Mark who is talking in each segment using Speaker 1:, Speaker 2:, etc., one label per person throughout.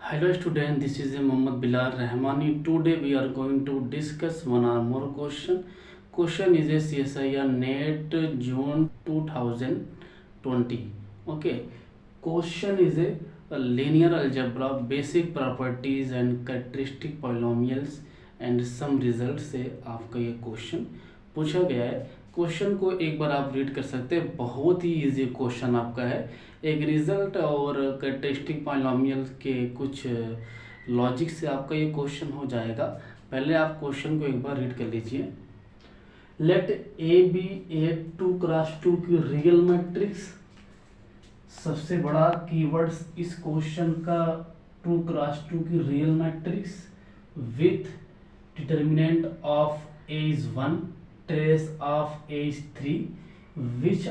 Speaker 1: Hello student, this is Mohammad Bilal Rahmani. Today we are going to discuss one or more question. Question is a CSIR NET June 2020. Okay. Question is a linear algebra, basic properties and characteristic polynomials and some results से आपका ये question पूछा गया है। Question को एक बार आप read कर सकते हैं, बहुत ही इजी क्वेश्चन आपका है। एक रिजल्ट और कैरेक्टरिस्टिक पॉलिनोमियल के कुछ लॉजिक से आपका ये क्वेश्चन हो जाएगा। पहले आप क्वेश्चन को एक बार रीड कर लीजिए। Late A B A 2x2 की रियल मैट्रिक्स। सबसे बड़ा कीवर्ड्स इस क्वेश्चन का 2x2 की real matrix with determinant of A is 1, trace of a is 3, which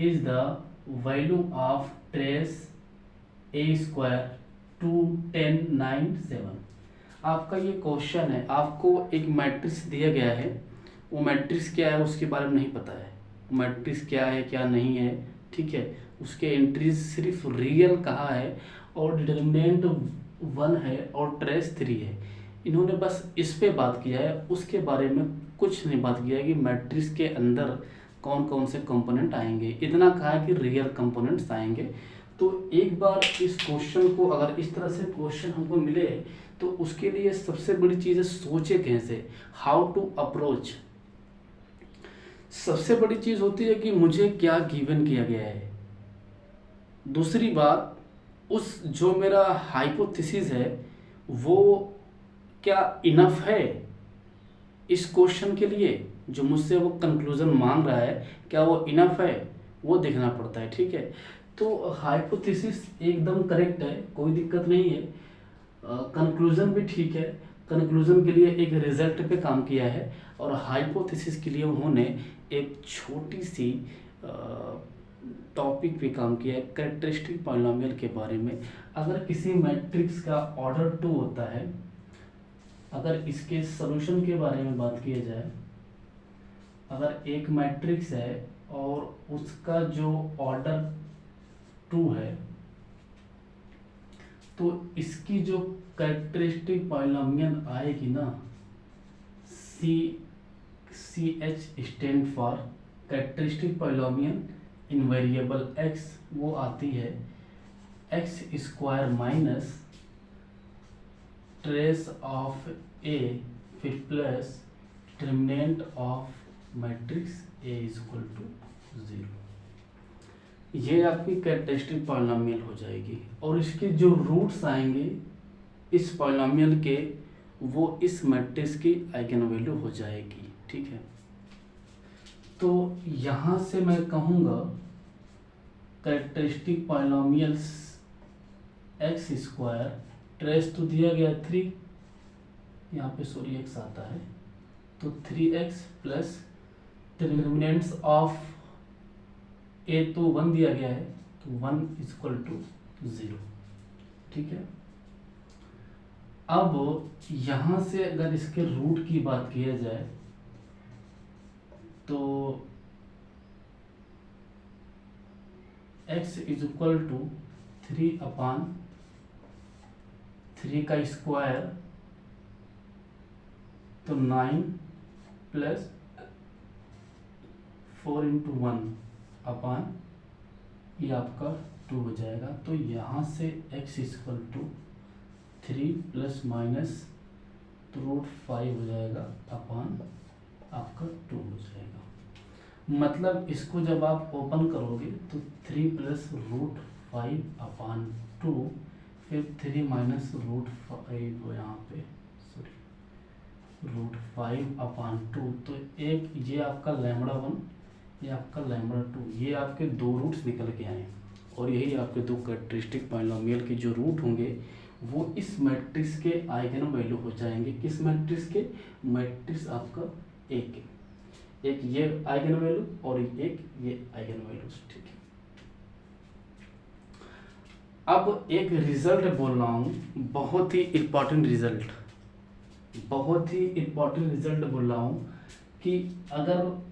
Speaker 1: is the value of trace a square 2 10 9 7। आपका ये क्वेश्चन है, आपको एक मैट्रिक्स दिया गया है, वो मैट्रिक्स क्या है उसके बारे में नहीं पता है, मैट्रिक्स क्या है क्या नहीं है, ठीक है। उसके एंट्रीज सिर्फ रियल कहा है और डिटर्मिनेंट 1 है और ट्रेस 3 है। इन्होंने बस इस पे बात किया है, उसके बारे में कुछ नहीं बात किया है कि मैट्रिक्स के अंदर कौन कौन से कंपोनेंट आएंगे। इतना कहा है कि रियल कंपोनेंट्स आएंगे। तो एक बार इस क्वेश्चन को अगर इस तरह से क्वेश्चन हमको मिले तो उसके लिए सबसे बड़ी चीज़ है सोचे कैसे, हाउ टू अप्रोच। सबसे बड़ी चीज़ होती है कि मुझे क्या गिवन किया गया है। दूसरी बात, उस जो मेरा हाइपोथेसिस है वो क्या इनफ है इस क्वेश्चन के लिए, जो मुझसे वो कंक्लूजन मांग रहा है क्या वो इनफ है, वो देखना पड़ता है, ठीक है। तो हाइपोथेसिस एकदम करेक्ट है, कोई दिक्कत नहीं है। कंक्लूजन भी ठीक है, कंक्लूजन के लिए एक रिजल्ट पे काम किया है और हाइपोथेसिस के लिए उन्होंने एक छोटी सी टॉपिक पे काम किया है, कैरेक्टरिस्टिक पॉलिनोमियल के बारे में। अगर किसी मैट्रिक्स का ऑर्डर 2 होता है, अगर इसके सॉल्यूशन के बारे में बात किया जाए, अगर एक मैट्रिक्स है और उसका जो ऑर्डर 2 है तो इसकी जो कैरेक्टरिस्टिक पॉलिनोमियल आएगी ना, CH stand for characteristic polynomial in variable x, वो आती है x square minus trace of A फिर plus determinant of matrix A is equal to 0। ये आपकी कैरेक्टरिस्टिक पॉलिनोमियल हो जाएगी और इसके जो रूट्स आएंगे इस पॉलिनोमियल के, वो इस मैट्रिक्स की आइगन वैल्यू हो जाएगी, ठीक है। तो यहाँ से मैं कहूँगा characteristic polynomials x square trace तो दिया गया 3, यहाँ पे सॉरी x आता है, तो 3x plus determinants of a तो 1 दिया गया है, तो 1 इक्वल टू 0, ठीक है। अब यहाँ से अगर इसके रूट की बात किया जाए तो x इज इक्वल टू 3/3 का स्क्वायर, तो 9 प्लस 4 इंटू 1 अपान ये आपका 2 हो जाएगा। तो यहाँ से x equal to 3 plus minus root 5 हो जाएगा अपान आपका 2 हो जाएगा। मतलब इसको जब आप ओपन करोगे तो 3 प्लस रूट 5 अपान 2, फिर 3 माइनस रूट 5 यहाँ पे रूट 5 अपान 2, तो एक ये आपका लैम्बडा 1, ये आपका लैम्बडा 2, ये आपके दो रूट्स निकल के आए और यही आपके दो कैरेक्टरिस्टिक पॉलिनोमियल के जो रूट होंगे वो इस मैट्रिक्स के आइगन वैल्यू हो जाएंगे। किस मैट्रिक्स के? मैट्रिक्स आपका एक ये आइगन वैल्यू और एक ये आइगन वैल्यू, ठीक है। अब एक रिजल्ट बोल रहा हूँ, बहुत ही इंपॉर्टेंट रिजल्ट बोल रहा हूँ कि अगर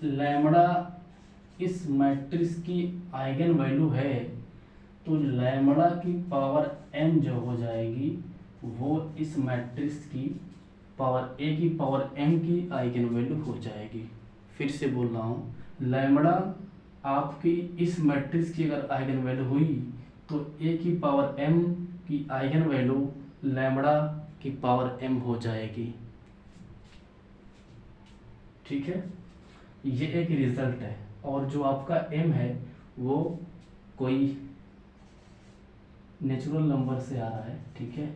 Speaker 1: लैम्बडा इस मैट्रिक्स की आइगन वैल्यू है तो लैम्बडा की पावर m जो हो जाएगी वो इस मैट्रिक्स की पावर a की पावर m की आइगन वैल्यू हो जाएगी। फिर से बोल रहा हूँ, लैम्बडा आपकी इस मैट्रिक्स की अगर आइगन वैल्यू हुई तो a की पावर m की आइगन वैल्यू लैम्बडा की पावर m हो जाएगी। ठीक है, ये एक रिजल्ट है। और जो आपका m है वो कोई नेचुरल नंबर से आ रहा है। ठीक है,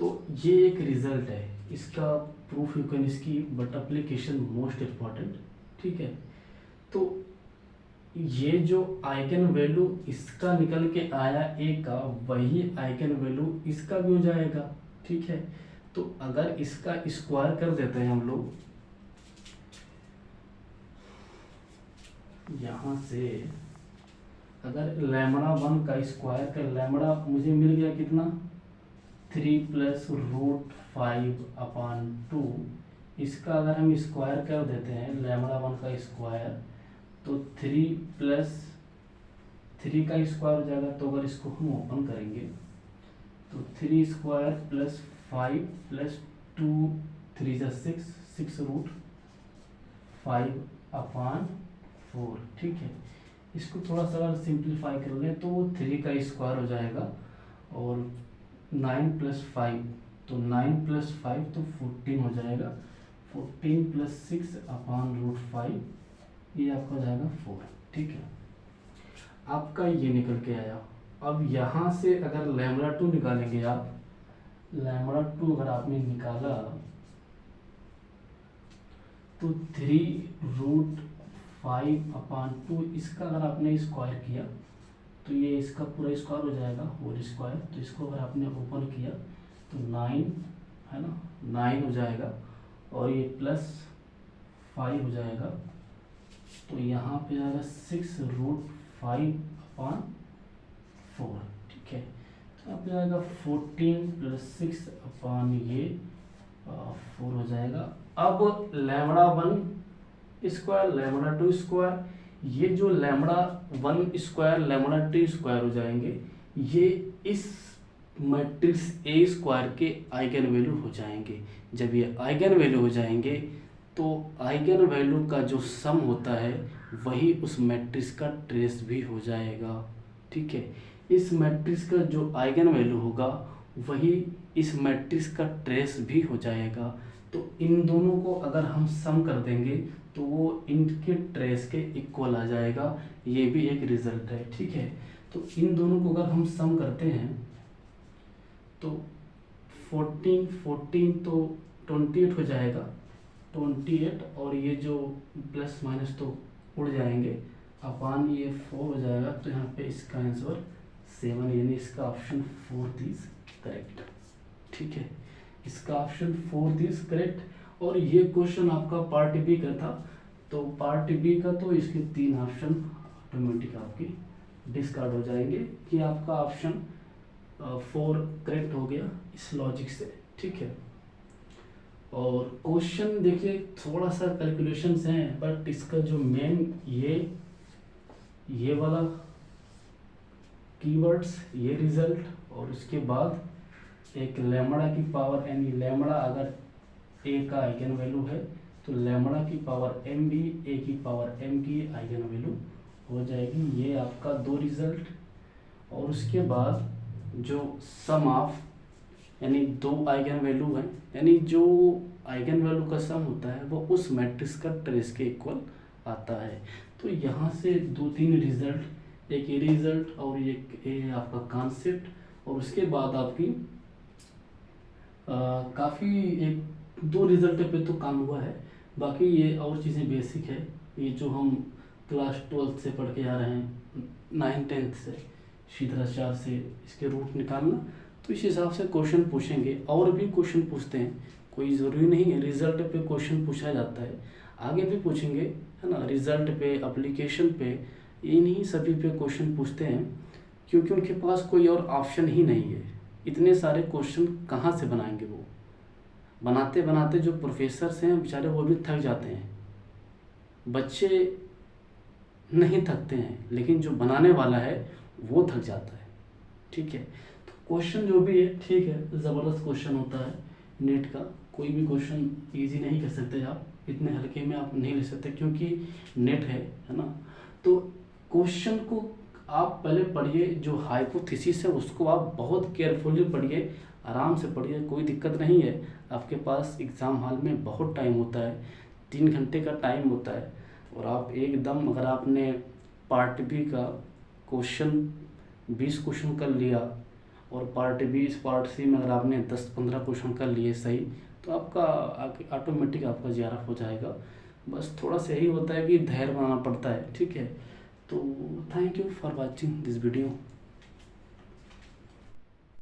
Speaker 1: तो ये एक रिजल्ट है, इसका प्रूफ यू कैन इसकी बट एप्लीकेशन मोस्ट इम्पॉर्टेंट। ठीक है, तो ये जो आइगन वैल्यू इसका निकल के आया ए का, वही आइगन वैल्यू इसका भी हो जाएगा। ठीक है, तो अगर इसका स्क्वायर कर देते हैं हम लोग, यहाँ से अगर लैम्बडा 1 का स्क्वायर कर, लैम्बडा मुझे मिल गया कितना, 3 प्लस रूट 5/2। इसका अगर हम स्क्वायर कर देते हैं लैम्बडा 1 का स्क्वायर, तो 3 प्लस 3 का स्क्वायर हो जाएगा। तो अगर इसको हम ओपन करेंगे तो 3 स्क्वायर प्लस 5 प्लस 2 3 जा 6 रूट 5/4। ठीक है, इसको थोड़ा सा अगर सिंप्लीफाई कर लें तो वो 3 का स्क्वायर हो जाएगा और 9 प्लस 5, तो 9 प्लस 5 तो 14 हो जाएगा। 14 प्लस 6/√5, ये आपका हो जाएगा 4। ठीक है, आपका ये निकल के आया। अब यहाँ से अगर लैम्बडा 2 निकालेंगे आप, लैम्बडा 2 अगर आपने निकाला तो 3√5/2, इसका अगर आपने स्क्वायर किया तो ये इसका पूरा स्क्वायर हो जाएगा, होल स्क्वायर। तो इसको अगर आपने ओपन किया तो 9 है ना, 9 हो जाएगा और ये प्लस 5 हो जाएगा। तो यहाँ पे आएगा 6√5/4। ठीक है, तो यहाँ पे आएगा 14 प्लस 6/4 हो जाएगा। अब लैम्बडा 1 स्क्वायर लैम्बडा 2 स्क्वायर, ये जो लैम्बडा 1 स्क्वायर लैम्बडा 2 स्क्वायर हो जाएंगे, ये इस मैट्रिक्स ए स्क्वायर के आइगन वैल्यू हो जाएंगे। जब ये आइगन वैल्यू हो जाएंगे तो आइगन वैल्यू का जो सम होता है वही उस मैट्रिक्स का ट्रेस भी हो जाएगा। ठीक है, इस मैट्रिक्स का जो आइगन वैल्यू होगा वही इस मैट्रिक्स का ट्रेस भी हो जाएगा। तो इन दोनों को अगर हम सम कर देंगे तो वो इनके ट्रेस के इक्वल आ जाएगा। ये भी एक रिजल्ट है। ठीक है, तो इन दोनों को अगर हम सम करते हैं तो 14 तो 28 हो जाएगा, 28, और ये जो प्लस माइनस तो उड़ जाएंगे, अपान ये 4 हो जाएगा। तो यहाँ पे इसका आंसर 7, यानी इसका ऑप्शन 4 इज करेक्ट। ठीक है, इसका ऑप्शन 4 इज करेक्ट। और ये क्वेश्चन आपका पार्ट बी का था, तो पार्ट बी का तो इसके 3 ऑप्शन ऑटोमेटिक आपकी डिस्कार्ड हो जाएंगे कि आपका ऑप्शन 4 करेक्ट हो गया इस लॉजिक से। ठीक है, और क्वेश्चन देखिए थोड़ा सा कैलकुलेशंस हैं, बट इसका जो मेन ये वाला कीवर्ड्स, ये रिजल्ट, और उसके बाद एक लैम्बडा की पावर यानी लैम्बडा अगर ए का आइगन वैल्यू है तो लैम्बडा की पावर एम भी ए की पावर एम की आइगन वैल्यू हो जाएगी। ये आपका 2 रिजल्ट। और उसके बाद जो सम ऑफ यानी 2 आइगन वैल्यू है, यानी जो आइगन वैल्यू का सम होता है वो उस मैट्रिक्स का ट्रेस के इक्वल आता है। तो यहाँ से 2-3 रिजल्ट, एक ये रिजल्ट और एक ये आपका कॉन्सेप्ट, और उसके बाद आपकी काफ़ी 1-2 रिजल्ट पे तो काम हुआ है। बाकी ये और चीज़ें बेसिक है, ये जो हम क्लास 12 से पढ़ के आ रहे हैं, 9th-10th से, शीतराचार्य से इसके रूट निकालना, तो इस हिसाब से क्वेश्चन पूछेंगे। और भी क्वेश्चन पूछते हैं, कोई ज़रूरी नहीं है रिजल्ट पे क्वेश्चन पूछा जाता है, आगे भी पूछेंगे, है ना। रिजल्ट पे, एप्लीकेशन पे, इन्हीं सभी पे क्वेश्चन पूछते हैं, क्योंकि उनके पास कोई और ऑप्शन ही नहीं है। इतने सारे क्वेश्चन कहाँ से बनाएंगे वो, बनाते बनाते जो प्रोफेसर्स हैं बेचारे वो भी थक जाते हैं। बच्चे नहीं थकते हैं, लेकिन जो बनाने वाला है वो थक जाता है। ठीक है, तो क्वेश्चन जो भी है ठीक है, ज़बरदस्त क्वेश्चन होता है नेट का। कोई भी क्वेश्चन इजी नहीं कर सकते आप, इतने हल्के में आप नहीं ले सकते, क्योंकि नेट है ना। तो क्वेश्चन को आप पहले पढ़िए, जो हाइपोथेसिस है उसको आप बहुत केयरफुली पढ़िए, आराम से पढ़िए, कोई दिक्कत नहीं है। आपके पास एग्ज़ाम हॉल में बहुत टाइम होता है, 3 घंटे का टाइम होता है, और आप एकदम, अगर आपने पार्ट बी का क्वेश्चन 20 क्वेश्चन कर लिया, और पार्ट बी पार्ट सी में अगर आपने 10-15 क्वेश्चन कर लिए सही, तो आपका ऑटोमेटिक आपका JRF हो जाएगा। बस थोड़ा सा यही होता है कि धैर्य बनाना पड़ता है। ठीक है, तो thank you for watching this video.